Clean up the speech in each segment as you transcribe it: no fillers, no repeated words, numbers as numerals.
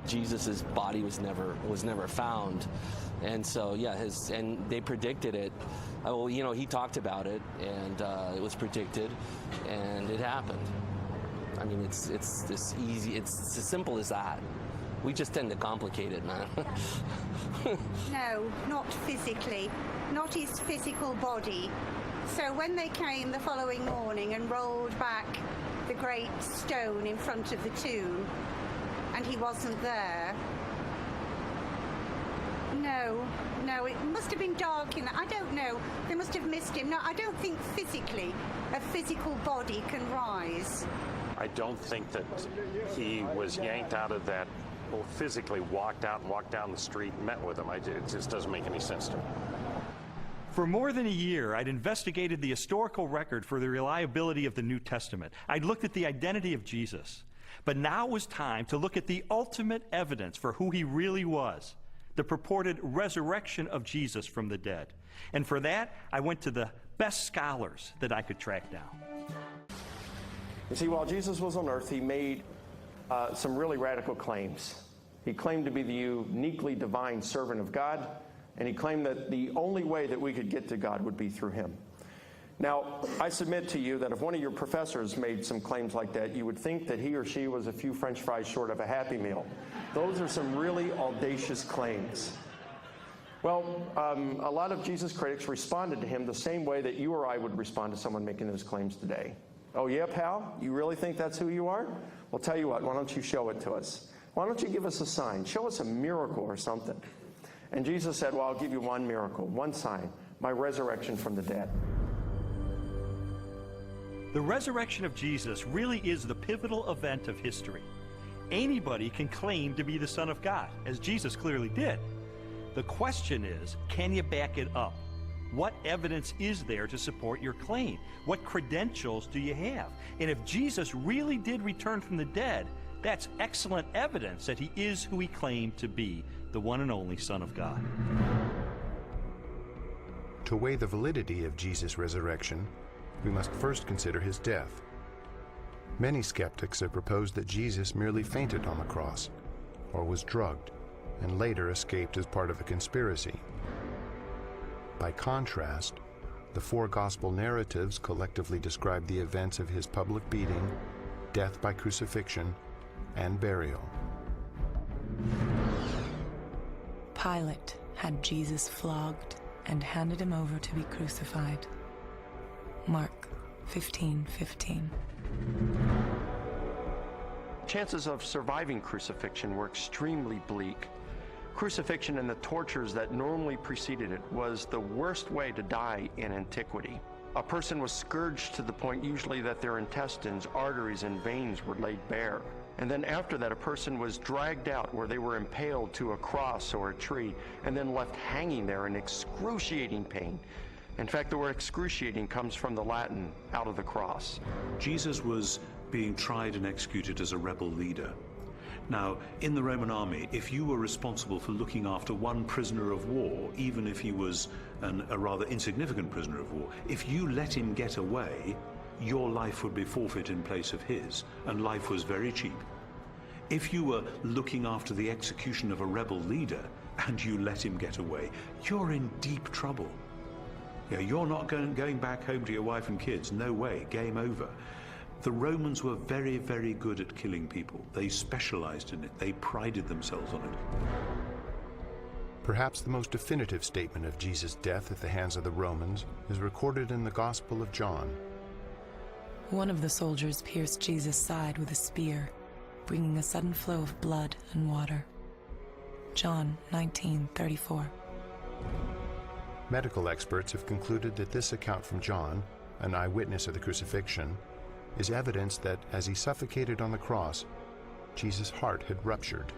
Jesus's body was never found. And so, yeah, and they predicted it. Well, you know, he talked about it, and it was predicted, and it happened. I mean, it's this easy. It's as simple as that. We just tend to complicate it, man. No, not physically, not his physical body. So when they came the following morning and rolled back the great stone in front of the tomb, and he wasn't there. No, it must have been dark in that. I don't know. They must have missed him. No, I don't think physically a physical body can rise. I don't think that he was yanked out of that, or physically walked out and walked down the street and met with him. It just doesn't make any sense to me. For more than a year, I'd investigated the historical record for the reliability of the New Testament. I'd looked at the identity of Jesus. But now was time to look at the ultimate evidence for who he really was, the purported resurrection of Jesus from the dead. And for that, I went to the best scholars that I could track down. You see, while Jesus was on earth, he made some really radical claims. He claimed to be the uniquely divine servant of God, and he claimed that the only way that we could get to God would be through him. Now, I submit to you that if one of your professors made some claims like that, you would think that he or she was a few French fries short of a Happy Meal. Those are some really audacious claims. Well, a lot of Jesus critics responded to him the same way that you or I would respond to someone making those claims today. Oh yeah, pal? You really think that's who you are? Well, tell you what, why don't you show it to us? Why don't you give us a sign? Show us a miracle or something. And Jesus said, well, I'll give you one miracle, one sign, my resurrection from the dead. The resurrection of Jesus really is the pivotal event of history. Anybody can claim to be the Son of God, as Jesus clearly did. The question is, can you back it up? What evidence is there to support your claim? What credentials do you have? And if Jesus really did return from the dead, that's excellent evidence that he is who he claimed to be, the one and only Son of God. To weigh the validity of Jesus' resurrection, we must first consider his death. Many skeptics have proposed that Jesus merely fainted on the cross, or was drugged, and later escaped as part of a conspiracy. By contrast, the four gospel narratives collectively describe the events of his public beating, death by crucifixion, and burial. Pilate had Jesus flogged and handed him over to be crucified. Mark 15:15. Chances of surviving crucifixion were extremely bleak. Crucifixion and the tortures that normally preceded it was the worst way to die in antiquity. A person was scourged to the point usually that their intestines, arteries, and veins were laid bare. And then after that, a person was dragged out where they were impaled to a cross or a tree and then left hanging there in excruciating pain. In fact, the word excruciating comes from the Latin, out of the cross. Jesus was being tried and executed as a rebel leader. Now, in the Roman army, if you were responsible for looking after one prisoner of war, even if he was a rather insignificant prisoner of war, if you let him get away, your life would be forfeit in place of his, and life was very cheap. If you were looking after the execution of a rebel leader and you let him get away, you're in deep trouble. You're not going back home to your wife and kids. No way, game over. The Romans were very, very good at killing people. They specialized in it. They prided themselves on it. Perhaps the most definitive statement of Jesus' death at the hands of the Romans is recorded in the Gospel of John. One of the soldiers pierced Jesus' side with a spear, bringing a sudden flow of blood and water. John 19:34. Medical experts have concluded that this account from John, an eyewitness of the crucifixion, is evidence that as he suffocated on the cross, Jesus' heart had ruptured.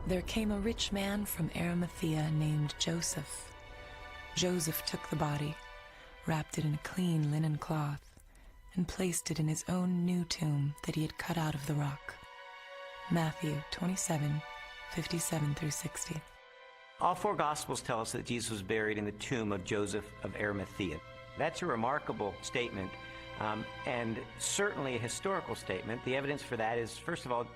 There came a rich man from Arimathea named Joseph. Joseph took the body, wrapped it in a clean linen cloth, and placed it in his own new tomb that he had cut out of the rock. Matthew 27:57-60. All four Gospels tell us that Jesus was buried in the tomb of Joseph of Arimathea. That's a remarkable statement and certainly a historical statement. The evidence for that is, first of all,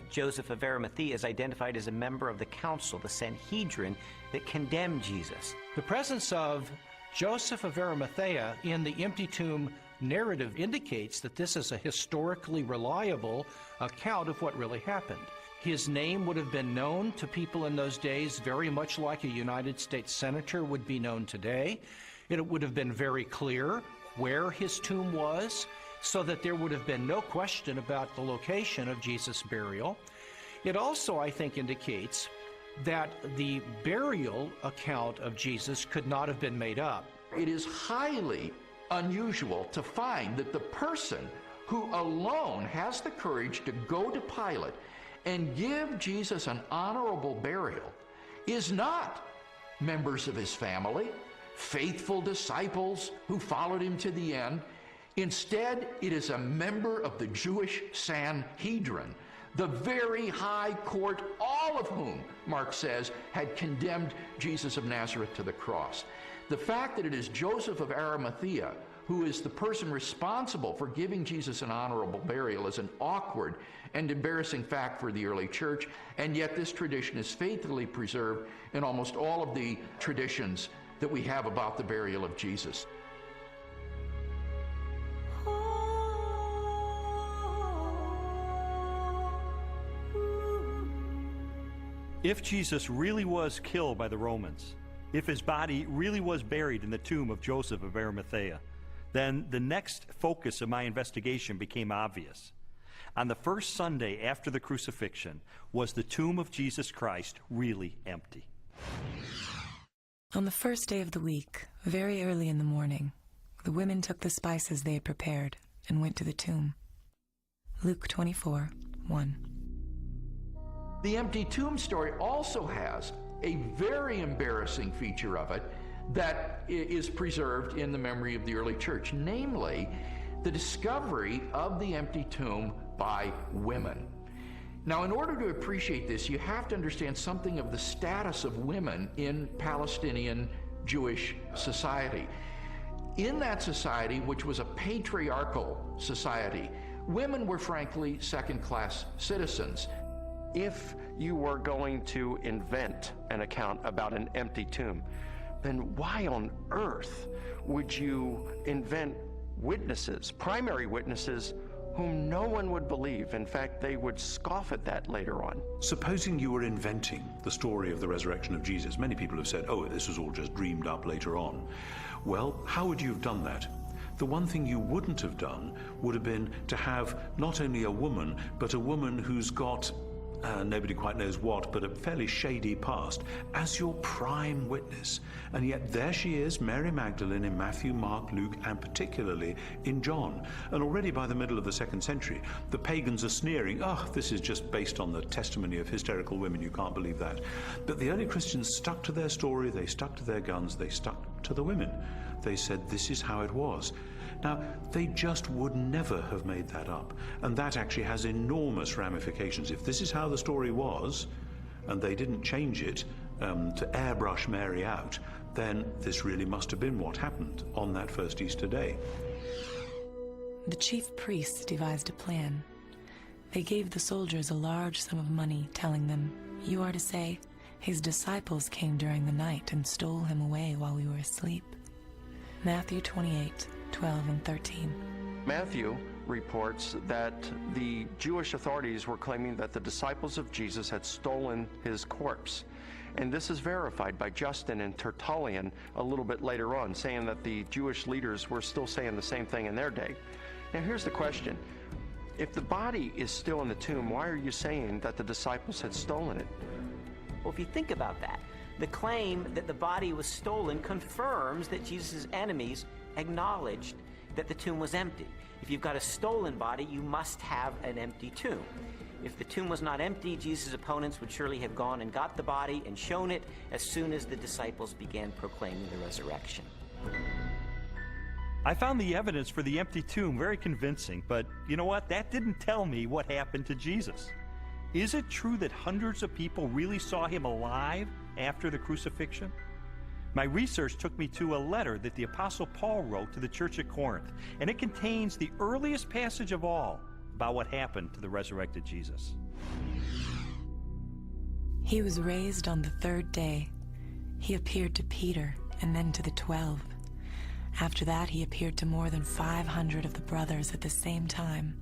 Joseph of Arimathea is identified as a member of the council, the Sanhedrin, that condemned Jesus. The presence of Joseph of Arimathea in the empty tomb narrative indicates that this is a historically reliable account of what really happened. His name would have been known to people in those days very much like a United States senator would be known today. It would have been very clear where his tomb was, so that there would have been no question about the location of Jesus' burial. It also, I think, indicates that the burial account of Jesus could not have been made up. It is highly unusual to find that the person who alone has the courage to go to Pilate and give Jesus an honorable burial is not members of his family, faithful disciples who followed him to the end. Instead, it is a member of the Jewish Sanhedrin, the very high court, all of whom, Mark says, had condemned Jesus of Nazareth to the cross. The fact that it is Joseph of Arimathea who is the person responsible for giving Jesus an honorable burial is an awkward and embarrassing fact for the early church, and yet this tradition is faithfully preserved in almost all of the traditions that we have about the burial of Jesus. If Jesus really was killed by the Romans, if his body really was buried in the tomb of Joseph of Arimathea, then the next focus of my investigation became obvious. On the first Sunday after the crucifixion, was the tomb of Jesus Christ really empty? On the first day of the week, very early in the morning, the women took the spices they had prepared and went to the tomb. Luke 24:1. The empty tomb story also has a very embarrassing feature of it that is preserved in the memory of the early church, namely the discovery of the empty tomb by women. Now, in order to appreciate this, you have to understand something of the status of women in Palestinian Jewish society. In that society, which was a patriarchal society, women were frankly second-class citizens. If you were going to invent an account about an empty tomb, then why on earth would you invent witnesses, primary witnesses, whom no one would believe? In fact, they would scoff at that later on. Supposing you were inventing the story of the resurrection of Jesus, many people have said, oh, this was all just dreamed up later on. Well, how would you have done that? The one thing you wouldn't have done would have been to have not only a woman, but a woman who's got nobody quite knows what, but a fairly shady past, as your prime witness. And yet there she is, Mary Magdalene, in Matthew, Mark, Luke, and particularly in John. And already by the middle of the 2nd century, the pagans are sneering, oh, this is just based on the testimony of hysterical women, you can't believe that. But the early Christians stuck to their story, they stuck to their guns, they stuck to the women. They said, this is how it was. Now, they just would never have made that up. And that actually has enormous ramifications. If this is how the story was, and they didn't change it to airbrush Mary out, then this really must have been what happened on that first Easter day. The chief priests devised a plan. They gave the soldiers a large sum of money, telling them, "You are to say, his disciples came during the night and stole him away while we were asleep." Matthew 28:12 and 13. Matthew reports that the Jewish authorities were claiming that the disciples of Jesus had stolen his corpse. And this is verified by Justin and Tertullian a little bit later on, saying that the Jewish leaders were still saying the same thing in their day. Now here's the question. If the body is still in the tomb, why are you saying that the disciples had stolen it? Well, if you think about that, the claim that the body was stolen confirms that Jesus' enemies acknowledged that the tomb was empty. If you've got a stolen body, you must have an empty tomb. If the tomb was not empty, Jesus' opponents would surely have gone and got the body and shown it as soon as the disciples began proclaiming the resurrection. I found the evidence for the empty tomb very convincing, but you know what? That didn't tell me what happened to Jesus. Is it true that hundreds of people really saw him alive after the crucifixion? My research took me to a letter that the Apostle Paul wrote to the church at Corinth, and it contains the earliest passage of all about what happened to the resurrected Jesus. He was raised on the third day. He appeared to Peter and then to the 12. After that, he appeared to more than 500 of the brothers at the same time.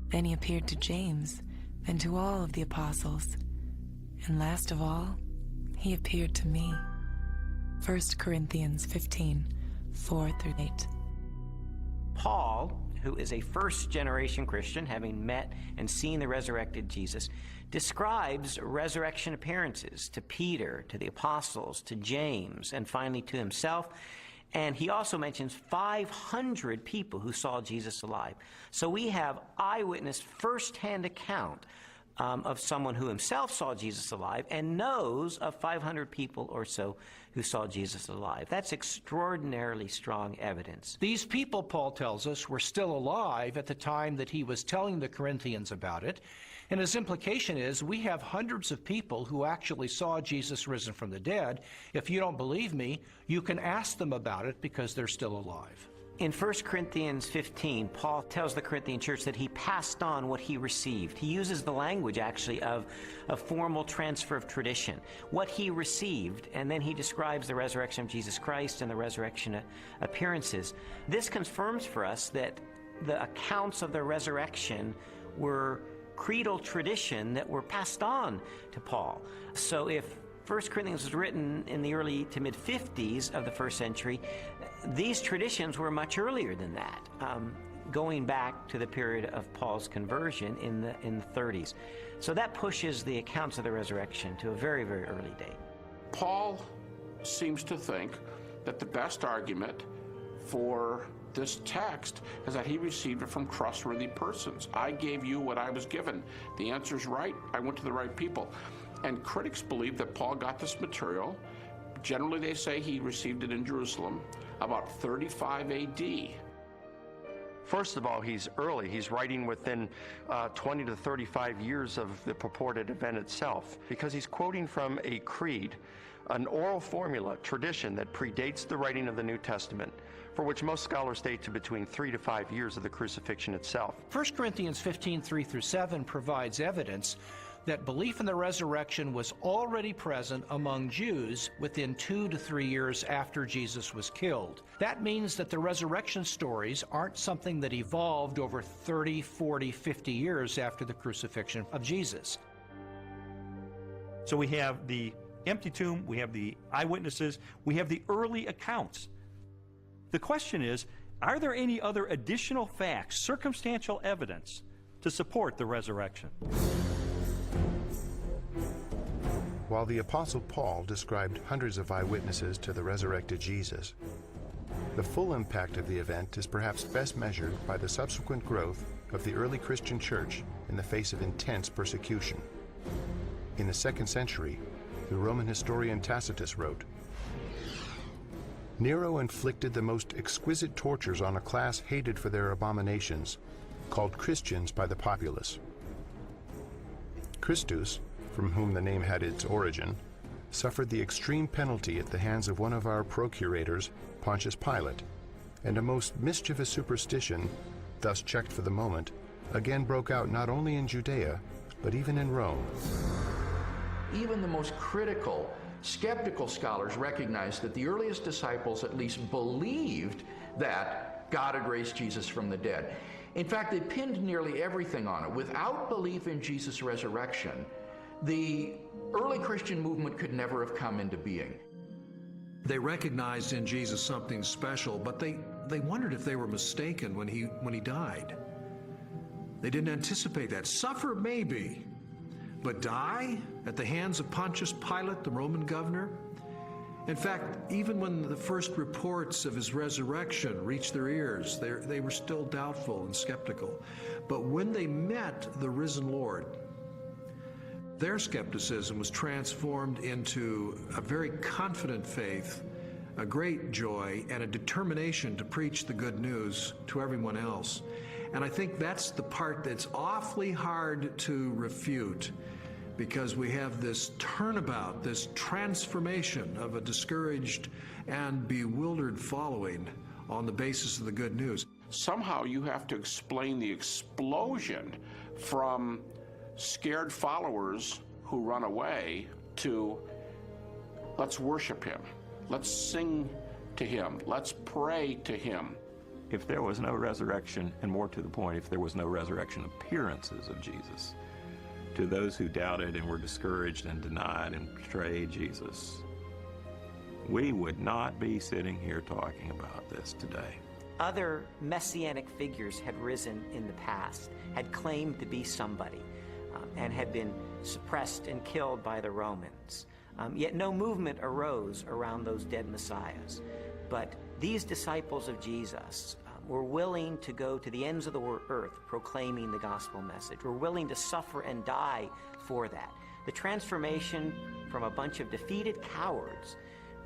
Then he appeared to James, then to all of the apostles. And last of all, he appeared to me. 1 Corinthians 15, 4-8. Paul, who is a first-generation Christian, having met and seen the resurrected Jesus, describes resurrection appearances to Peter, to the apostles, to James, and finally to himself. And he also mentions 500 people who saw Jesus alive. So we have eyewitness first-hand account of someone who himself saw Jesus alive and knows of 500 people or so who saw Jesus alive. That's extraordinarily strong evidence. These people, Paul tells us, were still alive at the time that he was telling the Corinthians about it. And his implication is we have hundreds of people who actually saw Jesus risen from the dead. If you don't believe me, you can ask them about it because they're still alive. In 1 Corinthians 15, Paul tells the Corinthian church that he passed on what he received. He uses the language, actually, of a formal transfer of tradition. What he received, and then he describes the resurrection of Jesus Christ and the resurrection appearances. This confirms for us that the accounts of the resurrection were creedal tradition that were passed on to Paul. So if 1 Corinthians was written in the early to mid-50s of the first century, these traditions were much earlier than that, going back to the period of Paul's conversion in the 30s. So that pushes the accounts of the resurrection to a very, very early date. Paul seems to think that the best argument for this text is that he received it from trustworthy persons. I gave you what I was given. The answer's right. I went to the right people. And critics believe that Paul got this material. Generally, they say he received it in Jerusalem about 35 AD. First of all, he's early. He's writing within 20 to 35 years of the purported event itself, because he's quoting from a creed, an oral formula, tradition that predates the writing of the New Testament, for which most scholars date to between 3 to 5 years of the crucifixion itself. 1 Corinthians 15, 3-7 provides evidence that belief in the resurrection was already present among Jews within 2 to 3 years after Jesus was killed. That means that the resurrection stories aren't something that evolved over 30, 40, 50 years after the crucifixion of Jesus. So we have the empty tomb, we have the eyewitnesses, we have the early accounts. The question is, are there any other additional facts, circumstantial evidence, to support the resurrection? While the Apostle Paul described hundreds of eyewitnesses to the resurrected Jesus, the full impact of the event is perhaps best measured by the subsequent growth of the early Christian church in the face of intense persecution. In the 2nd century, the Roman historian Tacitus wrote, "Nero inflicted the most exquisite tortures on a class hated for their abominations, called Christians by the populace. Christus, from whom the name had its origin, suffered the extreme penalty at the hands of one of our procurators, Pontius Pilate, and a most mischievous superstition, thus checked for the moment, again broke out not only in Judea, but even in Rome." Even the most critical, skeptical scholars recognize that the earliest disciples at least believed that God had raised Jesus from the dead. In fact, they pinned nearly everything on it. Without belief in Jesus' resurrection, the early Christian movement could never have come into being. They recognized in Jesus something special, but they wondered if they were mistaken when he died. They didn't anticipate that. Suffer maybe, but die at the hands of Pontius Pilate, the Roman governor? In fact, even when the first reports of his resurrection reached their ears, they were still doubtful and skeptical. But when they met the risen Lord, their skepticism was transformed into a very confident faith, a great joy, and a determination to preach the good news to everyone else. And I think that's the part that's awfully hard to refute, because we have this turnabout, this transformation of a discouraged and bewildered following on the basis of the good news. Somehow you have to explain the explosion from scared followers who run away to let's worship him, let's sing to him, let's pray to him. If there was no resurrection, and more to the point, if there was no resurrection appearances of Jesus, to those who doubted and were discouraged and denied and betrayed Jesus, we would not be sitting here talking about this today. Other messianic figures had risen in the past, had claimed to be somebody, and had been suppressed and killed by the Romans. Yet no movement arose around those dead messiahs. But these disciples of Jesus were willing to go to the ends of the earth proclaiming the gospel message, were willing to suffer and die for that. The transformation from a bunch of defeated cowards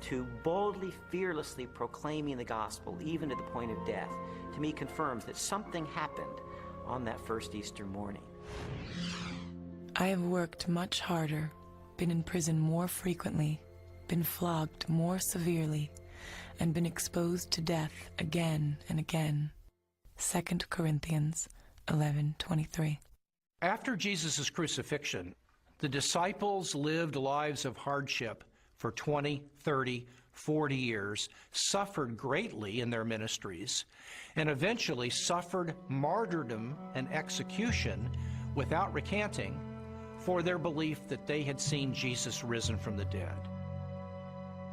to boldly, fearlessly proclaiming the gospel, even to the point of death, to me confirms that something happened on that first Easter morning. I have worked much harder, been in prison more frequently, been flogged more severely, and been exposed to death again and again. 2 Corinthians 11:23. After Jesus' crucifixion, the disciples lived lives of hardship for 20, 30, 40 years, suffered greatly in their ministries, and eventually suffered martyrdom and execution without recanting for their belief that they had seen Jesus risen from the dead.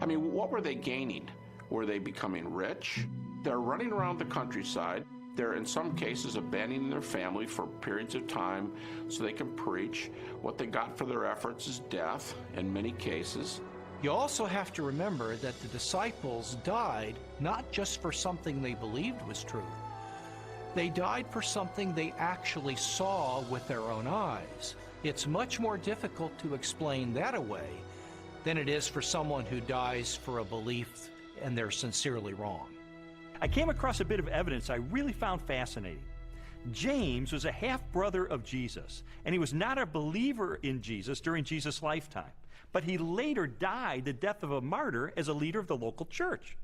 I mean, what were they gaining? Were they becoming rich? They're running around the countryside. They're, in some cases, abandoning their family for periods of time so they can preach. What they got for their efforts is death, in many cases. You also have to remember that the disciples died not just for something they believed was true. They died for something they actually saw with their own eyes. It's much more difficult to explain that away than it is for someone who dies for a belief and they're sincerely wrong. I came across a bit of evidence I really found fascinating. James was a half-brother of Jesus, and he was not a believer in Jesus during Jesus' lifetime, but he later died the death of a martyr as a leader of the local church.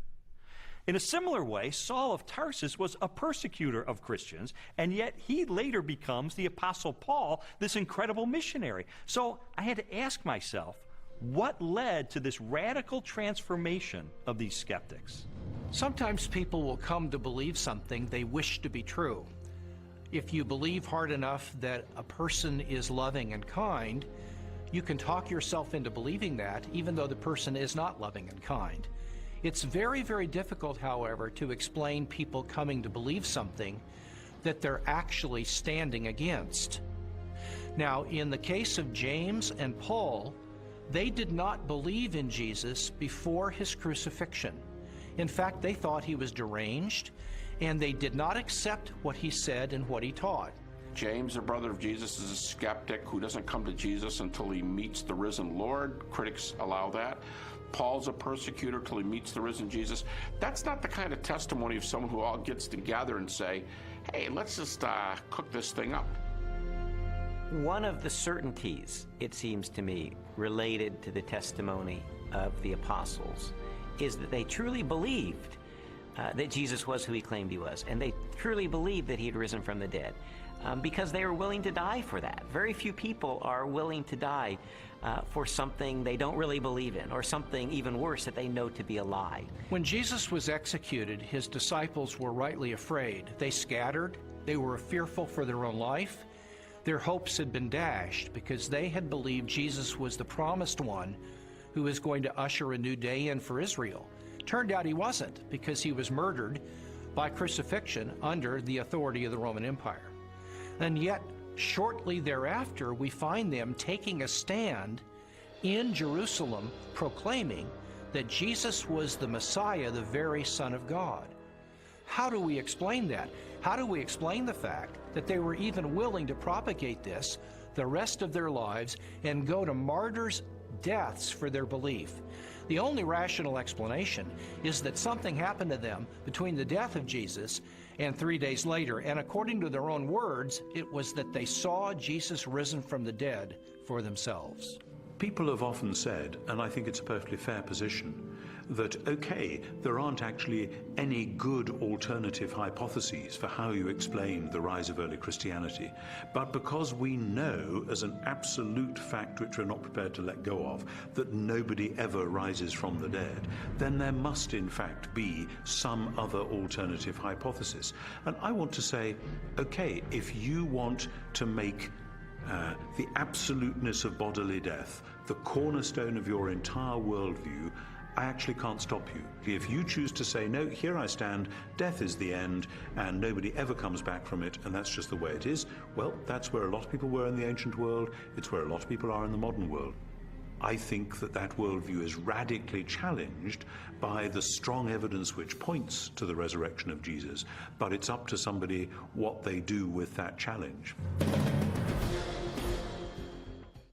In a similar way, Saul of Tarsus was a persecutor of Christians, and yet he later becomes the Apostle Paul, this incredible missionary. So I had to ask myself, what led to this radical transformation of these skeptics? Sometimes people will come to believe something they wish to be true. If you believe hard enough that a person is loving and kind, you can talk yourself into believing that, even though the person is not loving and kind. It's very, very difficult, however, to explain people coming to believe something that they're actually standing against. Now, in the case of James and Paul, they did not believe in Jesus before his crucifixion. In fact, they thought he was deranged, and they did not accept what he said and what he taught. James, a brother of Jesus, is a skeptic who doesn't come to Jesus until he meets the risen Lord. Critics allow that. Paul's a persecutor till he meets the risen Jesus. That's not the kind of testimony of someone who all gets together and say, hey, let's just cook this thing up. One of the certainties, it seems to me, related to the testimony of the apostles is that they truly believed that Jesus was who he claimed he was, and they truly believed that he had risen from the dead, because they were willing to die for that. Very few people are willing to die for something they don't really believe in, or something even worse that they know to be a lie. When Jesus was executed, his disciples were rightly afraid. They scattered. They were fearful for their own life. Their hopes had been dashed because they had believed Jesus was the promised one who was going to usher a new day in for Israel. Turned out he wasn't, because he was murdered by crucifixion under the authority of the Roman Empire. And yet, shortly thereafter, we find them taking a stand in Jerusalem proclaiming that Jesus was the Messiah, the very Son of God. How do we explain that? How do we explain the fact that they were even willing to propagate this the rest of their lives and go to martyrs' deaths for their belief? The only rational explanation is that something happened to them between the death of Jesus and 3 days later. And according to their own words, it was that they saw Jesus risen from the dead for themselves. People have often said, and I think it's a perfectly fair position, that, okay, there aren't actually any good alternative hypotheses for how you explain the rise of early Christianity, but because we know as an absolute fact which we're not prepared to let go of, that nobody ever rises from the dead, then there must in fact be some other alternative hypothesis. And I want to say, okay, if you want to make the absoluteness of bodily death the cornerstone of your entire worldview, I actually can't stop you. If you choose to say, no, here I stand, death is the end, and nobody ever comes back from it, and that's just the way it is, well, that's where a lot of people were in the ancient world, it's where a lot of people are in the modern world. I think that that worldview is radically challenged by the strong evidence which points to the resurrection of Jesus, but it's up to somebody what they do with that challenge.